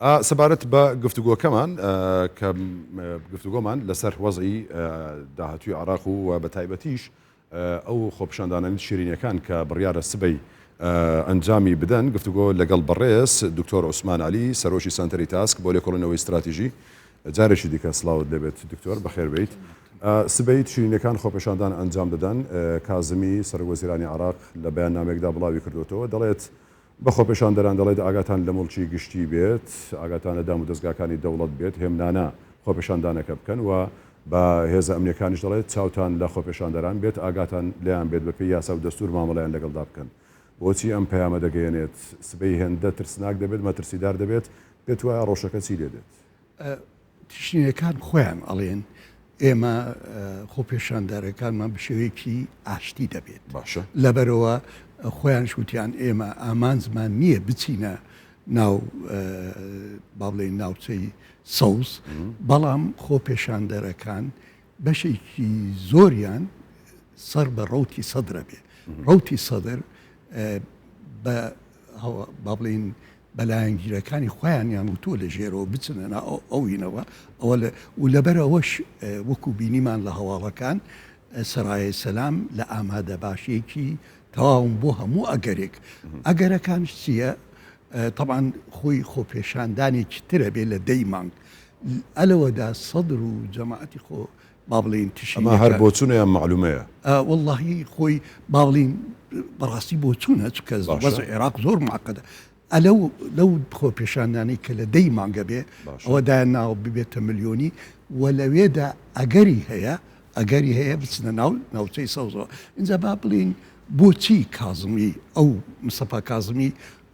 سەبارەت بە گفتوگۆکەمان کە گفتوگۆمان لەسەر وەزعی داهاتووی عێراق و بە تایبەتیش ئەو خۆپیشاندانانی شیرینیەکان کە بڕیارە سبەی ئەنجامی بدەن گفتوگۆ لەگەڵ بەڕێز دکتۆر عوسمان عەلی سەرۆکی سانتەری تاسک بۆ لێکۆڵینەوەی استراتیژی جارێکی دیکە سڵاوت دەبێت دکتۆر بەخێر بێیت. سبەی شیرینیەکان خۆپیشاندان ئەنجام دەدەن. کازمی سەرۆکوەزیرانی عێراق لە بەیاننامێکدا بڵاوی کردوێتەوە دەڵێت بە خۆپیشاندەران دەڵێت ئاگاتان لە مڵکی گشتی بێت، ئاگاتان لە دام و دەستگاکانی دەوڵەت بێت، هێمنانە خۆپیشاندانەکە بکەن و بە هێزە ئەمنیەکانیش دەڵێت چاوتان لە خۆپیشاندەران بێت، ئاگاتان لێیان بێت بەپێی یاسا و دەستور مامەڵەیان لەگەڵدا بکەن. بۆچی ئەم پەیامە دەگەیەنێت سبەی هێندە ترسناک دەبێت مەترسیدار دەبێت پێت وایە ڕۆژەکە چی لێ دێت؟ تشنینەکان خۆیان ئەڵێن ئێمە خۆپیشاندارەکانمان بە شێوەیەکی ئاشتی دەبێت باشە لەبەرەوە خۆیان شوتیان ئێمە ئامانزمان نییە بچینە ناو با بڵێن ناوچەی سەوز، بەڵام خۆپیشاندەرەکان بەشێکی زۆریان سەر بە ڕەوتی سەدرە بێ. ڕەوتی سەدر با بڵێن بەلایەنگیرەکانی خۆیانیان وتووە لە ژێرەوە بچنە ئەوینەوە ئەوە و لەبەرەوەش وەکو بینیمان لە هەواڵەکان سەرایە سەلام لە ئامادە باشەیەکی تەواوم بۆ هەموو ئەگەرێک. ئەگەرەکانش چییە؟ طبعاً خۆی خۆپیشاندانێکی ترە بێ لە دەی مانگ ئەلەوەدا سەدر و جەماعەتی خۆ با بڵێن ئەمە هەر بۆ چوونەیان معلومەیە وەڵڵاهی خۆی با بڵێن بەڕاستی بۆ چوونە چکە وەزع عێراق زۆر معقەدە. لەو خۆپیشاندانەی کە لە دەی مانگە بێ ئەوە دایان ناو ببێتە ملیۆنی و لەوێدا ئەگەری هەیە بچنە ناوچەی سەوزەوە. اینجا با بڵین بۆچی کازمی ئەو مستەفا کازمی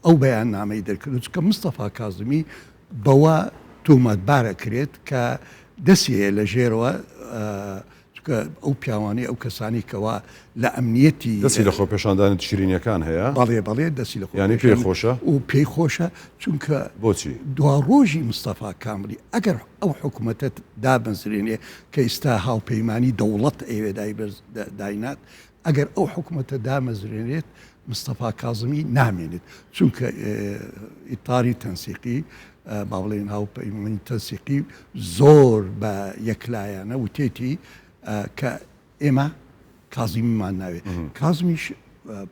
ئەو بەیان نامەی دەرکرد چکە مستەفا کازمی بەوە تۆمەتبارە کرێت کە دەستی هەیە لە ژێرەوە ئەو پیاوانەی ئەو کەسانی کەوا لە ئەمنیەتی دەستی لە خۆپیشاندانی شیرینیەکان هەیە بەڵێ دەستی لە ینی پێی خۆشە و پێی خۆشە چونکە بۆچی دوا ڕۆژی مستەفا کاملی ئەگەر ئەو حکوومەتە دابنزرێنێ کە ئێستا هاوپەیمانی دەوڵەت ئەوێ داینات ئەگەر ئەو حکوومەتە دامەزرێنێت مستەفا کازمی نامێنێت چونکە ئیتاری تەنسیقی با بڵێن هاوپەیمانی تەنسیقی زۆر بە یەکلایەنە وتێتی کە ئێمە کازمیمان ناوێت. کازمیش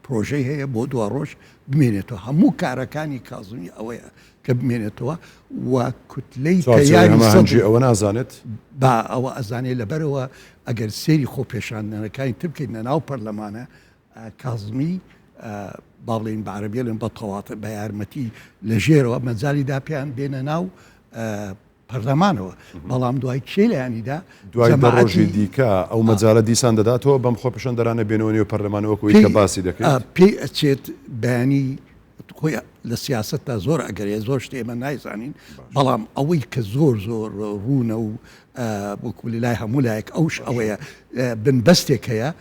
پرۆژەی هەیە بۆ دوا ڕۆژ بمێنێتەوە هەموو کارەکانی کازمی ئەوەیە کە بمێنێتەوە و کوتلەی تەیاری ئەوە نازانێت با ئەوە ئەزانێت لەبەرەوە ئەگەر سێری خۆپیشاندانەکانی تر بکەین لە ناو پەرلەمانە کازمی با بڵێن بە عەرەبیەڵێن بە تەوااتە بە یارمەتی لە ژێرەوە مەجای دا پێیان بێنە ناو پەرلەمانەوە بەڵام دوای کێلایانیدا دوای ڕۆژی دیکە ئەو مەجاالە دیسان دەداتەوە بەم خۆپیشاندەرانە بێنەوەنی و پەرلەمانەوەکوی کە باسی دەکەیت پێی ئەچێت بەیانی خۆی لە سیاسەتتا زۆر ئەگەرێ زۆر شتێ ئێمە نایزانین بەڵام ئەوەی کە زۆر ڕوونە و وەکولی لای هەموو لایەک ئەوش ئەوەیە بنبەستێک هەیە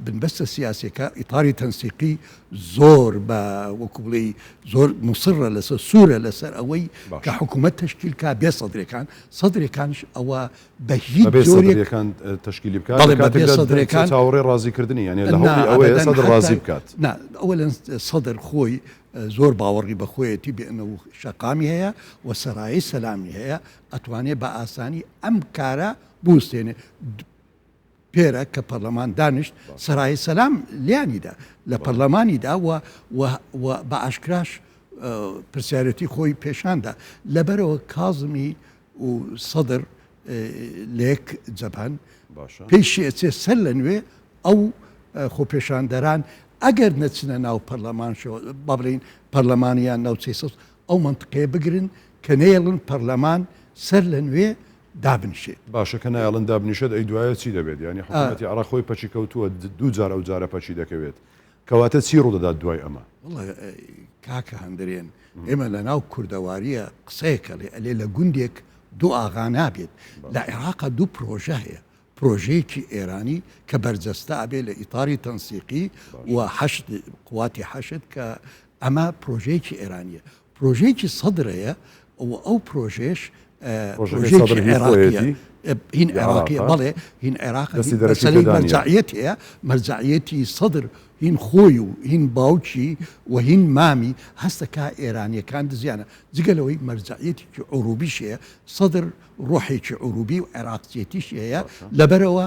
بنبەستە سیاسەکە ئیتاری تەنسیقی زۆر بە وەکوڵی زۆر مسڕە لەسەر سوورە لەسەر ئەوەی کە حکوومەت تشکیلکە بێ سەدرەکانش ئەوە بە هیچ جۆرێکان تشکیلی بکات چاوەڕێ ڕازیکردنی یعنی لە هەوڵی ئەوەیە سەدر ڕازی بکات ئەوە لە سەدر خۆی زۆر باوەڕی بەخۆیەتی بێنەوە شەقامی هەیە و سەرایی سەلامی هەیە ئەتوانێت بە ئاسانی ئەم کارە بوستێنێ پێرە کە پەرلەمان دانیشت سەرایی سەلام لیانیدا لە پەرلەمانیدا و بە ئاشکراش پرسیارەتی خۆی پێشاندا لەبەرەوە کازمی و سەدر لێک جەبهەن پێشی ئەچێ سەر لە نوێ ئەو خۆپیشاندەران ئەگەر نەچنە ناو پەرلەمانشەوە با بڵێن پەرلەمانیان ناوچەی سەوز ئەو منطقەیە بگرن کە نێڵن پەرلەمان سەر لە نوێ دابنیشێت باشە کە نایڵن دابنیشێت ئەی دوایە چی دەبێت ینی حکوومەتی عێراق خۆی پەچی کەوتووە دوو جار ئەو جارە پەچی دەکەوێت کەواتە چی ڕوودەدات دوای ئەمە؟ کاکە هەندرێن ئێمە لە ناو کوردەواریە قسەیەکە ئەلێ لە گوندێک دوو ئاغا نابێت لە عێراقا دوو پرۆژە هەیە پرۆژەیەکی ئێرانی کە بەرجەستە ئەبێ لە ئیتاری تەنسیقی و قواتی حەشت کە ئەمە پرۆژەیەکی ئێرانیە پرۆژەیەکی سەدرەیە ئەو پرۆژێش صدر هی خۆیەتی هین عێراقیە بەڵێ هین عێراق مەسەلەی مەرجعیەتەیە مەرجعیەتی سەدر هین خۆی و هین باوکی و هین مامی هەستەکە ئێرانیەکان دزیانە جگەلەوەی مەرجعیەتێکی عروبیش هەیە سەدر ڕۆحێکی عروبی و عێراقچێتیش هەیە لەبەرەوە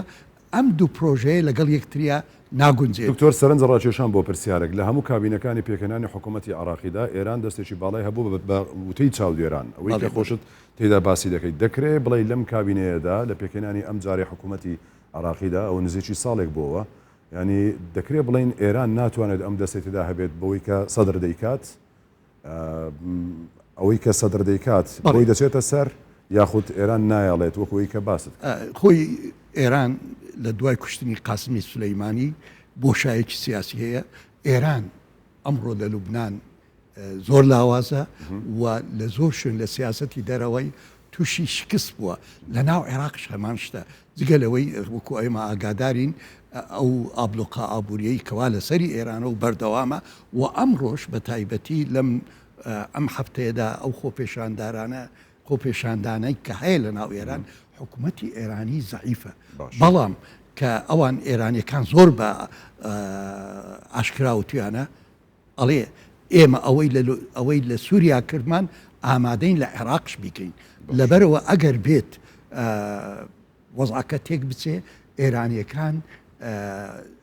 ئەم دوو پرۆژەیە لەگەڵ یەکتریا ناگونجێت. دکتۆر سەرنج ڕاکێشان بۆ پرسیارێک لە هەموو کابینەکانی پێکەنانی حکوومەتی عراقیدا ئێران دەستێکی باڵای هەبوو بە وتەی چاودێران ئەوەی کە خۆشت تێدا باسی دەکەیت دەکرێت بڵێ لەم کابینەیەدا لە پێکەنانی ئەم جارێ حکوومەتی عراقیدا ئەو نزیکی ساڵێک بووە ینی دەکرێت بڵین ئێران ناتوانێت ئەم دەستێتدا هەبێت بەوەی کە سەدر دەیکات ئەوەی کە سەدر دەیکات بۆی دەچێتە سەر یاخود ئێران نایڵێت وەکوی کە باست خۆی ئێران لە دوای کوشتنی قاسمی سولەیمانی بۆشایەکی سیاسی هەیە ئێران ئەمڕۆ لە لوبناان زۆر لاوازە و لە زۆر شوێن لە سیاسەتی دەرەوەی تووشی شکست بووە لە ناو عێراقش هەمان شتە جگەلەوەی وەکو ئێمە ئاگادارین ئەو ئابلوقا ئابوووریەی کەوا لە سەری ئێرانە و بەردەوامە و ئەمڕۆژ بە تایبەتی لەم ئەم هەفتەیەدا ئەو خۆپێشاندانەی کە هەیە لە ناو ئێران حکوومەتی ئێرانی زەعیفە بەڵام کە ئەوان ئێرانیەکان زۆر بە ئاشکراوتیانە ئەڵێ ئێمە ئەوەی لە سووریا کردمان ئامادەین لە عێراقش بیکەین لەبەرەوە ئەگەر بێت وەزعەکە تێک بچێ ئێرانیەکان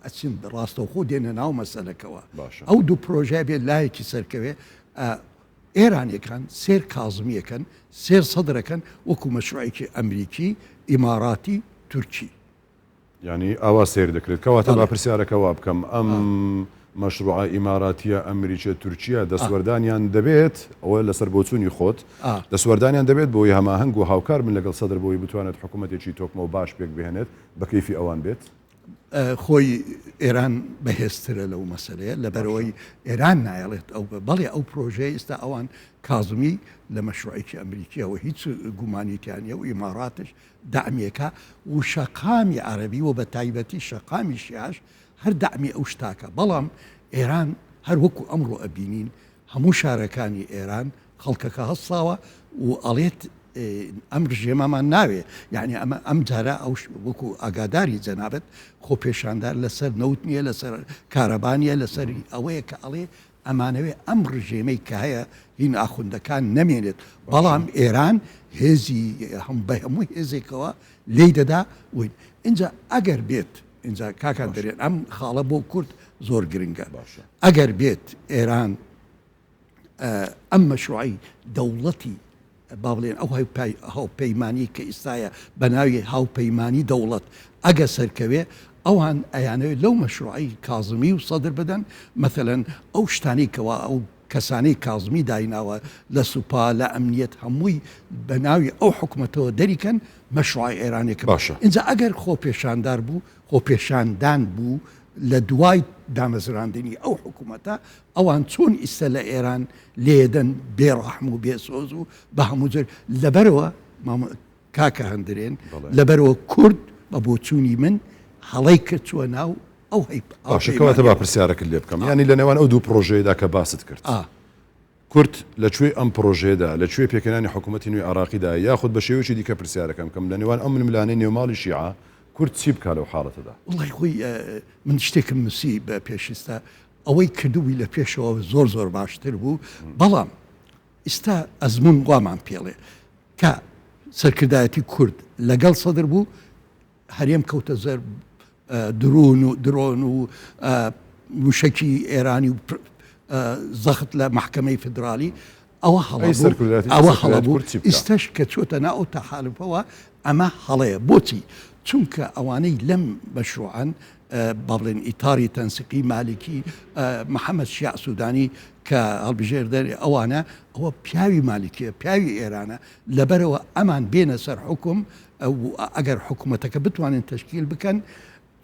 ئەچین ڕاستەوخۆ دێنە ناو مەسەلەکەوە ئەو دوو پرۆژە بێت لایەکی سەرکەوێ ئێرانیەکان سێر کازمیەکەن سێر سەدرەکەن وەکو مەشروعێکی ئەمریکی ئیماراتی تورکی ینی ئاوا سێر دەکرێت کەواتە با پرسیارەکەوا بکەم ئەم مەشروعە ئیماراتیە ئەمریکە تورکیا دەسوەردانیان دەبێت ئەوە لەسەر بۆچوونی خۆت دەسوەردانیان دەبێت بۆی هەماهەنگ و هاوکار من لەگەڵ سەدر بۆی بتوانێت حکوومەتێکی تۆکمە و باش پێک بهێنێت بە کەیفی ئەوان بێت خۆی ئێران بەهێزترە لەو مەسەلەیە لەبەرەوەی ئێران نایڵێت ئەو بەڵێ ئەو پرۆژەیە ئێستا ئەوان کازمی لە مەشروعێکی ئەمریکیەوە هیچ گومانیتیانە و ئیماراتش دامیەکە و شەقامی عەرەبی و بە تایبەتی شەقامی شیعش هەر دامی ئەو شتاکە بەڵام ئێران هەر وەکو ئەمڕۆ ئەبینین هەموو شارەکانی ئێران خەڵکەکە هەستاوە و ئەڵێت ئەم ڕژێمەمان ناوێ یعنی ئەمە ئەم جارە ئەو وەکو ئاگاداری جەنابەت خۆپێشاندار لەسەر نەوت نییە لەسەر کارەبانیە لەسەر ئەوەیە کە ئەڵێ ئەمانەوێ ئەم ڕژێمەی کە هەیە هین ئاخوندەکان نەمێنێت بەڵام ئێران هێزی بە هەموو هێزێکەوە لی دەدا وین اینجا ئەگەر بێت اینجا کاکان دەرێن ئەم خاڵە بۆ کورد زۆر گرنگە ئەگەر بێت ئێران ئەم مەشروعی دەوڵەتی با بڵێن ئەو هاوپەیمانی کە ئێستایە بە ناوی هاوپەیمانی دەوڵەت ئەگە سەرکەوێ ئەوان ئەیانەوێت لەو مەشروعی کازمی و سەدر بدەن مەثەلەن ئەو شتانی کەوا ئەو کەسانەی کازمی دایناوە لە سوپا لە ئەمنیەت هەمووی بە ناوی ئەو حکوومەتەوە دەریکەن مەشروعی ئێرانێکە باشە اینجا ئەگەر خۆپێشاندار بوو خۆپێشاندان بوو لە دوای دامەزراندنی ئەو حکوومەتە ئەوان چۆن ئیسە لە ئێران لێدەن بێڕەحم و بێسۆز و بە هەموو جۆر لەبەرەوە کاکە هەندرێن لەبەرەوە کورد بە بۆچوونی من هەڵەی کرد چووە ناو ئەو باشەکەواتە با پرسیارەکە لێ بکەم ینی لە نێوان ئەو دوو پرۆژەیەدا کە باست کرد کورد لەکوێ ئەم پرۆژێدا لەکوێ پێکەنانی حکوومەتی نوێی عراقیدا یاخود بە شێوەیەکی دیکە پرسیارەکەم کەم لە نێوان ئەم ململانەی نێوماڵی شیعە کورد چی بکە لەو حاڵەتەدا وڵی خۆی من شتێکم نووسی بە پێشستا ئەوەی کردووی لە پێشەوە زۆر زۆر باشتر بوو بەڵام ئێستا ئەزمون وامان پێڵێ کە سەرکردایەتی کورد لەگەڵ سەدر بوو هەرێم کەوتە زەر درۆن و موشکی ئێرانی و زەخت لە محکمەی فدرالی ئەوە هەڵە بوو ئێستش کە چۆتە ناو تەحالفەوە ئەمە هەڵەیە بۆچی چونکە ئەوانەی لەم مەشروعان با بڵێن ئیتاری تەنسیقی مالکی محەممەد شیع سوودانی کە هەڵبژێر دەرێ ئەوانە ئەوە پیاوی مالکیە پیاوی ئێرانە لەبەرەوە ئەمان بێنە سەر حکم ئەگەر حکوومەتەکە بتوانن تشکیل بکەن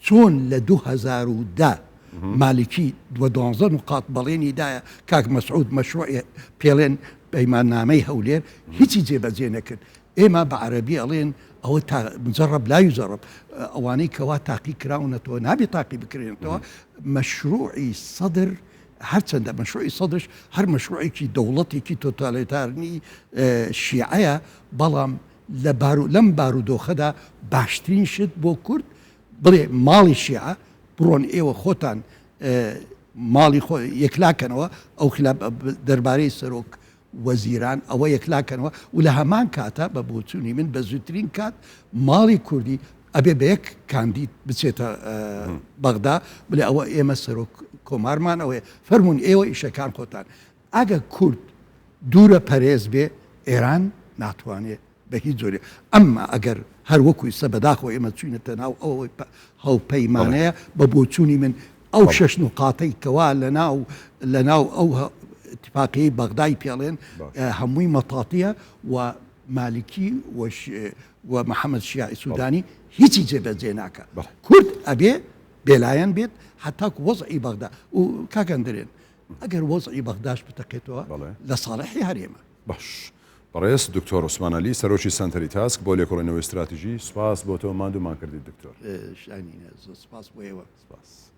چۆن لە 2010 مالکی 12 نقاط بەڵێنی دایە کاک مەسعود مەشروع پێڵێن پەیماننامەی هەولێر هیچی جێبەجێ نەکرد ئێمە بە عەرەبی ئەڵێن ئەوە مجرب لا يجرب ئەوانەی کەوا تاقی کراونەتەوە نابێت تاقی بکرێنەوە مەشروعی سەدر هەرچەندە مەشروعی سەدرش هەر مەشروعێکی دەوڵەتێکی تۆتالیتارنی شیعەیە بەڵام لەم بارودۆخەدا باشترین شت بۆ کورد بڵێ ماڵی شیعە بڕۆن ئێوە خۆتان ماڵی یەکلاکەنەوە ئەو دەربارەی سەرۆک وەزیران ئەوە یەکلاکەنەوە و لە هەمان کاتە بە بۆچوونی من بە زووترین کات ماڵی کوردی ئەبێ بە یەک کاندید بچێتە بەغدا بڵێ ئەوە ئێمە سەرۆک کۆمارمان ئەوەیە فەرمونون ئێوە ئیشەکان خۆتان ئەگە کورد دوورە پەرێز بێ ئێران ناتوانێت بە هیچ جۆرێ ئەمما ئەگەر هەر وەکوی سەبەداخۆ ئێمە چوینەتە ناو ئەوەی هەوپەیمانەیە بە بۆچوونی من ئەو شەش نقاتەی کەوا لە ناو ئەو اتفاقی بەغدای پێڵێن هەمووی مەتاتیە و مالکی و محەممەد شیعی سوودانی هیچی جێبەجێ ناکە کورد ئەبێ بێلایەن بێت حتاکو وەزعی بەغدا و کاکەندرێن ئەگەر وەزعی بەغداش بتەقێتەوە لە ساڵحی هەرێمە باش بەڕێز دکتۆر عوسمان عەلی سەرۆکی سەنتەری تاسک بۆ لێکۆڵینەوەی استراتیژی سوپاس بۆ تۆ ماندوومان کردی دکتۆر شانی سپاس بۆ ئێوە سپاس